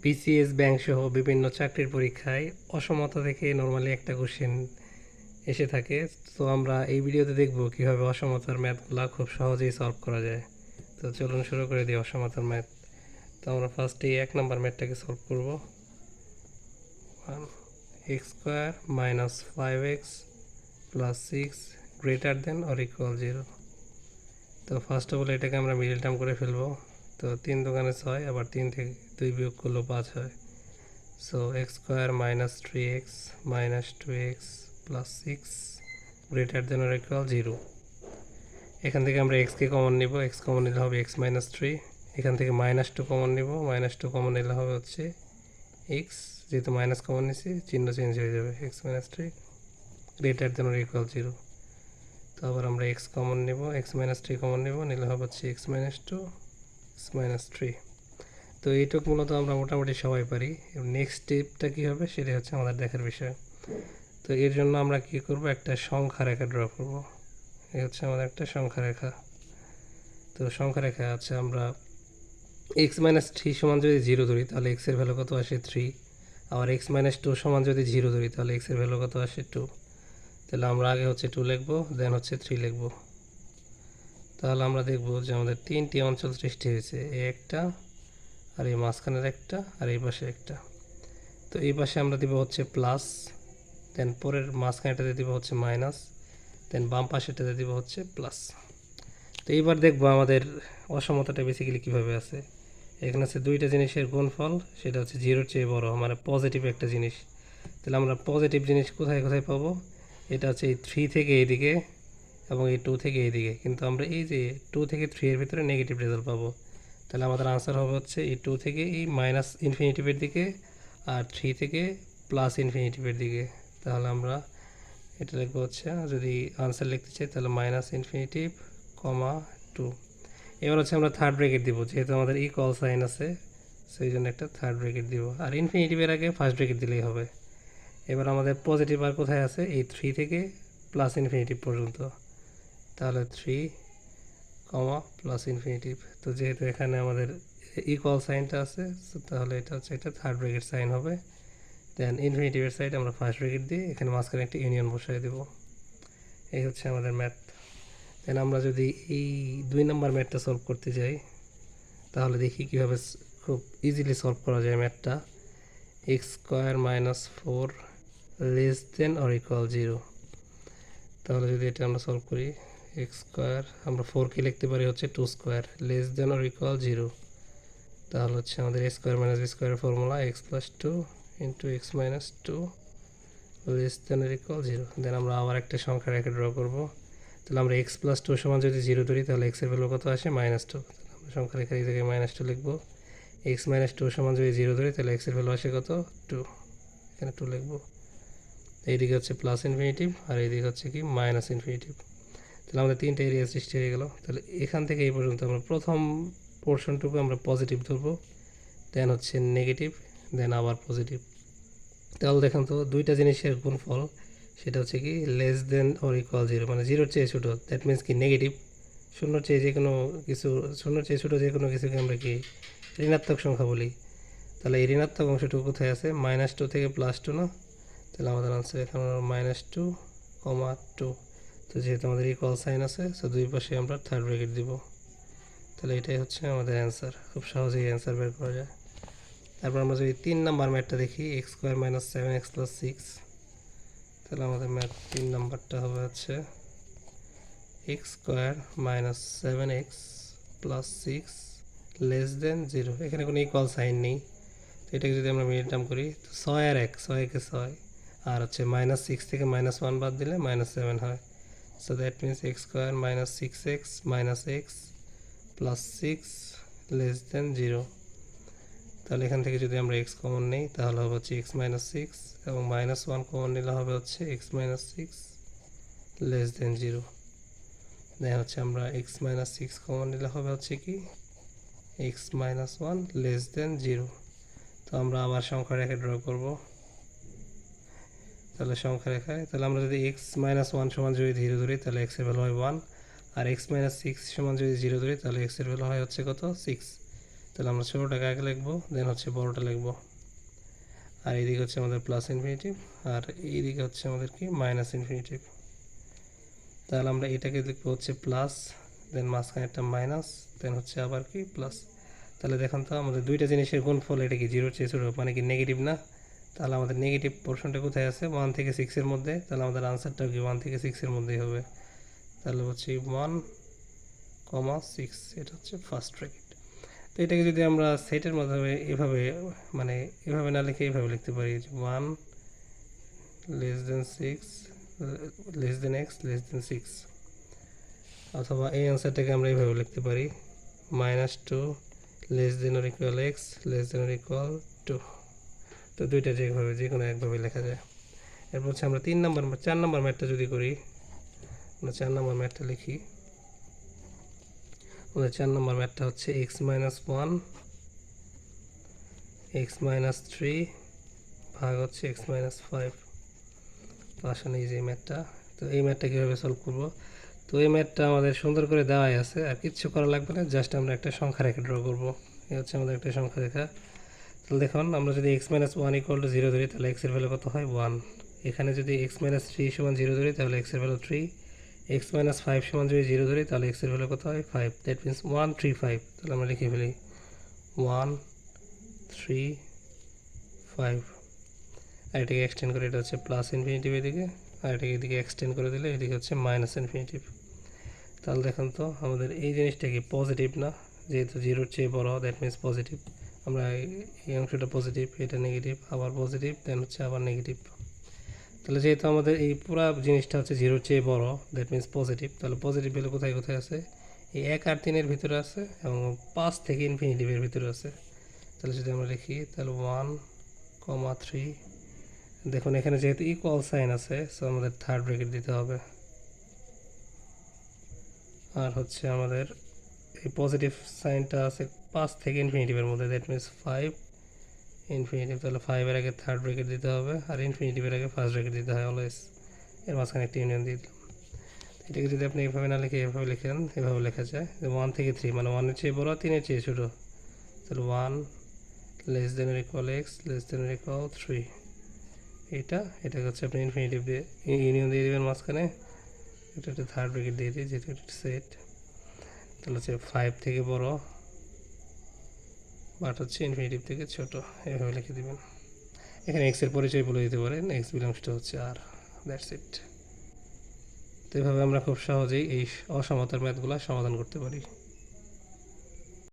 BCS bank সহ বিভিন্ন চাকরির পরীক্ষায় অসমতা থেকে নর্মালি একটা কোশ্চেন এসে থাকে। তো আমরা এই ভিডিওতে দেখব কিভাবে অসমতার ম্যাথগুলো খুব সহজেই সলভ করা যায়। তো চলুন শুরু করে দিই অসমতার ম্যাথ। তো আমরা ফার্স্টে 1 নম্বর ম্যাথটাকে সলভ করব। X square minus 5x plus 6 greater than or equal 0। তো ফার্স্ট অফ অল এটাকে আমরা মিডল টার্ম করে ফেলবো। তো 3 দোকানে 6, আবার 3 থেকে 2 বিয়োগ করলেও 5 হয়। So x square minus 3x minus 2x plus 6 greater than or equal 0। এখান থেকে আমরা x কে কমন নিব, x কমন নিলে হবে x minus 3। এখান থেকে মাইনাস 2 কমন নিব, মাইনাস 2 কমন নিলে হবে হচ্ছে x, যেহেতু মাইনাস কমন নিছি চিহ্ন চেঞ্জ হয়ে যাবে, x minus 3 greater than or equal 0। তো আবার আমরা x কমন নিব, x minus 3 কমন নিব, নিলে হবে হচ্ছে x minus 2 x minus 3। তো এইটুক মূলত আমরা মোটামুটি সবাই পারি। নেক্সট স্টেপটা কী হবে সেটা হচ্ছে আমাদের দেখার বিষয়। তো এর জন্য আমরা কি করব, একটা সংখ্যা রেখা ড্র করব। এই হচ্ছে আমাদের একটা সংখ্যা রেখা। তো সংখ্যা রেখা আছে, আমরা এক্স মাইনাস 3 সমান যদি 0 ধরি তাহলে এক্সের ভ্যালু কত আসে 3। আবার এক্স মাইনাস 2 সমান যদি 0 ধরি তাহলে এক্সের ভ্যালু কত আসে 2। তাহলে আমরা আগে হচ্ছে 2 লিখব, দেন হচ্ছে 3 লিখব। তাহলে আমরা দেখব যে আমাদের 3টি অঞ্চল সৃষ্টি হয়েছে, এই একটা, আর এই মাঝখানের একটা, আর এই পাশে একটা। তো এই পাশে আমরা দিব হচ্ছে প্লাস, দেন পরের মাঝখানেটাতে দিব হচ্ছে মাইনাস, দেন বাম পাশেটাতে দিব হচ্ছে প্লাস। তো এইবার দেখবো আমাদের অসমতাটা বেসিক্যালি কীভাবে আছে। এখানে আছে দুইটা জিনিসের গুণফল, সেটা হচ্ছে 0-র চেয়ে বড়, মানে পজিটিভ একটা জিনিস। তাহলে আমরা পজিটিভ জিনিস কোথায় কোথায় পাবো, এটা হচ্ছে এই 3 থেকে এইদিকে এবং এই 2 থেকে এইদিকে। কিন্তু আমরা এই যে 2 থেকে 3 এর ভিতরে নেগেটিভ রেজাল্ট পাবো। তাহলে আমাদের আনসার হবে হচ্ছে এই 2 থেকে এই মাইনাস ইনফিনিটিভের দিকে, আর 3 থেকে প্লাস ইনফিনিটিভের দিকে। তাহলে আমরা এটা লিখবো হচ্ছে, যদি আনসার লিখতে চাই তাহলে মাইনাস ইনফিনিটিভ কমা 2। এবার হচ্ছে আমরা থার্ড ব্র্যাকেট দিব, যেহেতু আমাদের ইকুয়াল সাইন আছে সেই জন্য একটা থার্ড ব্র্যাকেট দিব, আর ইনফিনিটিভের আগে ফার্স্ট ব্র্যাকেট দিলেই হবে। এবার আমাদের পজিটিভ আর কোথায় আছে, এই 3 থেকে প্লাস ইনফিনিটিভ পর্যন্ত। তাহলে 3 কমা প্লাস ইনফিনিটিভ। তো যেহেতু এখানে আমাদের ইকুয়াল সাইনটা আছে, তাহলে এটা হচ্ছে একটা থার্ড ব্র্যাকেট সাইন হবে। দেন ইনফিনিটিভের সাইড আমরা ফার্স্ট ব্র্যাকেট দিয়ে এখানে মাঝখানে একটা ইউনিয়ন বসাই দেব। এই হচ্ছে আমাদের ম্যাথ। দেন আমরা যদি এই 2 নম্বর ম্যাথটা সলভ করতে যাই তাহলে দেখি কীভাবে খুব ইজিলি সলভ করা যায় ম্যাথটা। X square minus 4 less than or equal 0। তাহলে যদি এটা আমরা সলভ করি, এক্স স্কোয়ার আমরা 4কে লিখতে পারি হচ্ছে 2 square less than or equal 0। তাহলে হচ্ছে আমাদের এ স্কোয়ার মাইনাস বি স্কোয়ারের formula x plus 2 into x minus 2 less than or equal 0। দেন আমরা আবার একটা সংখ্যা রেখে ড্র করবো। তাহলে আমরা এক্স প্লাস 2 সমান যদি 0 ধরি তাহলে এক্সের ভ্যালু কত আসে, -2। আমরা সংখ্যা রেখে এই জায়গায় -2 লিখবো। এক্স মাইনাস 2 সমান যদি 0 ধরি তাহলে এক্সের ভ্যালু আসে কত, 2। এখানে 2 লিখবো। এইদিকে হচ্ছে প্লাস ইনফিনিটিভ আর এইদিকে হচ্ছে কি মাইনাস ইনফিনিটিভ। তাহলে আমাদের 3টা এরিয়া সৃষ্টি হয়ে গেল। তাহলে এখান থেকে এই পর্যন্ত আমরা প্রথম পোর্শনটুকু আমরা পজিটিভ ধরবো, দেন হচ্ছে নেগেটিভ, দেন আবার পজিটিভ। তাহলে দেখেন তো দুইটা জিনিসের গুণফল, সেটা হচ্ছে কি লেস দেন অর ইকুয়াল 0, মানে 0-র চেয়ে ছোটো। দ্যাট মিনস কি নেগেটিভ। শূন্যর চেয়ে যে কোনো কিছু, শূন্যর চেয়ে ছোটো যে কোনো কিছুকে আমরা কি ঋণাত্মক সংখ্যা বলি। তাহলে এই ঋণাত্মক অংশটুকু কোথায় আছে, -2 থেকে +2 না। তাহলে আমাদের আনসার এখানে -2, 2। তো যেহেতু আমাদের ইকুয়াল সাইন আছে, সো দুই পাশে আমরা থার্ড ব্র্যাকেট দিব। তাহলে এটাই হচ্ছে আমাদের অ্যান্সার। খুব সহজেই অ্যান্সার বের করা যায়। তারপর আমরা যদি 3 নাম্বার ম্যাথটা দেখি, x square minus 7x plus 6। তাহলে আমাদের ম্যাথ 3 নাম্বারটা হবে হচ্ছে x square minus 7x plus 6 less than 0। এখানে কোনো ইকুয়াল সাইন নেই, তো এটাকে যদি আমরা মিডিল টার্ম করি তো 6 আর 1, 6 একে 6, আর হচ্ছে -6 থেকে -1 বাদ দিলে -7 হয়। So that means x square minus 6x minus x plus 6 less than 0। তাহলে এখান থেকে যদি আমরা x কমন নিই তাহলে হবে হচ্ছে x মাইনাস 6, এবং -1 কমন নিলে হবে হচ্ছে x মাইনাস 6 লেস দেন 0। দেন হচ্ছে আমরা x মাইনাস 6 কমন নিলে হবে হচ্ছে কি x মাইনাস 1 লেস দেন 0। তো আমরা আবার সংখ্যা রেখে ড্র করব। তাহলে সংখ্যা রেখায় তাহলে আমরা যদি x মাইনাস 1 সমান যদি 0 ধরি তাহলে x এর ভ্যালু হয় 1, আর x মাইনাস 6 সমান যদি 0 ধরি তাহলে x এর ভ্যালু হয় হচ্ছে কত, 6। তাহলে আমরা ছোটোটাকে আগে লিখবো, দেন হচ্ছে বড়োটা লিখবো। আর এইদিকে হচ্ছে আমাদের প্লাস ইনফিনিটিভ, আর এইদিকে হচ্ছে আমাদের কি মাইনাস ইনফিনিটিভ। তাহলে আমরা এটাকে লিখবো হচ্ছে প্লাস, দেন মাঝখানে একটা মাইনাস, দেন হচ্ছে আবার কি প্লাস। তাহলে দেখুন তো আমাদের দুইটা জিনিসের গুণফল এটা কি জিরোর চেয়ে ছোটো, মানে কি নেগেটিভ না? তাহলে আমাদের নেগেটিভ পোর্শনটা কোথায় আছে? 1 থেকে 6-এর মধ্যে। তাহলে আমাদের আনসারটাও কি 1 থেকে 6-এর মধ্যেই হবে। তাহলে হচ্ছে 1,6, এটা হচ্ছে ফার্স্ট ব্র্যাকেট। তো এটাকে যদি আমরা সেটের মাধ্যমে এভাবে, মানে এভাবে না লিখে এইভাবে লিখতে পারি যে 1 less than 6 less than x less than 6, অথবা এই অ্যান্সারটাকে আমরা এইভাবে লিখতে পারি -2 less than or equal x less than or equal 2। তো দুইটা যেভাবে যে কোনো একভাবে লেখা যায়। এরপর হচ্ছে আমরা 4 নম্বর ম্যাথটা যদি করি, আমরা 4 নম্বর ম্যাথটা লিখি। আমাদের 4 নম্বর ম্যাথটা হচ্ছে x - 1 x - 3 ভাগ হচ্ছে x - 5। তো আসলে এই যে ম্যাথটা, তো এই ম্যাথটা কীভাবে সলভ করব? তো এই ম্যাথটা আমাদের সুন্দর করে দেওয়াই আছে, আর কিচ্ছু করা লাগবে না, জাস্ট আমরা একটা সংখ্যা রেখা ড্র করবো। এই হচ্ছে আমাদের একটা সংখ্যা রেখা। তাহলে দেখুন, আমরা যদি x - 1 = 0 ধরি, তাহলে x এর ভ্যালু কত হয়? 1। এখানে যদি x - 3 = 0 ধরি, তাহলে x এর ভ্যালু 3। x - 5 = যদি 0 ধরি, তাহলে x এর ভ্যালু কত হয়? 5। That means 1 3 5। তাহলে আমরা লিখে ফেলি 1 3 5। আর এটাকে এক্সটেন্ড করে এটা হচ্ছে প্লাস ইনফিনিটিভ এদিকে, আর এটাকে এদিকে এক্সটেন্ড করে দিলে এদিকে হচ্ছে মাইনাস ইনফিনিটিভ। তাহলে দেখুন তো আমাদের এই জিনিসটা কি পজিটিভ না? যেহেতু 0-র চেয়ে বড়, দ্যাট মিনস পজিটিভ। আমরা এই অংশটা পজিটিভ, এটা নেগেটিভ, আবার পজিটিভ, দেন হচ্ছে আবার নেগেটিভ। তাহলে যেহেতু আমাদের এই পুরো জিনিসটা হচ্ছে 0-র চেয়ে বড়, দ্যাট মিনস পজিটিভ, তাহলে পজিটিভ ভ্যালু কোথায় কোথায় আছে? এই 1 আর 3-এর ভিতরে আছে, এবং 5 থেকে ইনফিনিটিভের ভিতরে আছে। তাহলে যদি আমরা লিখি, তাহলে 1, 3। দেখুন এখানে যেহেতু ইকুয়াল সাইন আছে, সো আমাদের থার্ড ব্র্যাকেট দিতে হবে। আর হচ্ছে আমাদের এই পজিটিভ সাইনটা আছে 5 থেকে ইনফিনিটিভের মধ্যে, দ্যাট মিনস 5 ইনফিনিটিভ। তাহলে 5-এর আগে থার্ড ব্র্যাকেট দিতে হবে, আর ইনফিনিটিভের আগে ফার্স্ট ব্র্যাকেট দিতে হয় অলওয়েজ। এর মাঝখানে একটা ইউনিয়ন দিয়ে দিলাম। এটাকে যদি আপনি এভাবে না লিখে এভাবে লিখেন, এভাবে লেখা যায় যে 1 থেকে 3, মানে 1-এর চেয়ে বড়, 3-এর চেয়ে ছোটো। তাহলে 1 less than or equal x less than or equal 3। এটা হচ্ছে আপনি ইনফিনিটিভ দিয়ে ইউনিয়ন দিয়ে দেবেন মাঝখানে। এটা একটা থার্ড ব্র্যাকেট দিয়ে দিই, যেহেতু এটা সেট। তাহলে হচ্ছে 5 থেকে বড়, বাট হচ্ছে ইনফিনিটিভ থেকে ছোট, এভাবে লিখে দেবেন। এখানে এক্সের পরিচয় বলে দিতে পারেন, এক্স বিলংস টু হচ্ছে আর, দ্যাটস ইট। তো এভাবে আমরা খুব সহজেই এই অসমতার ম্যাথগুলো সমাধান করতে পারি।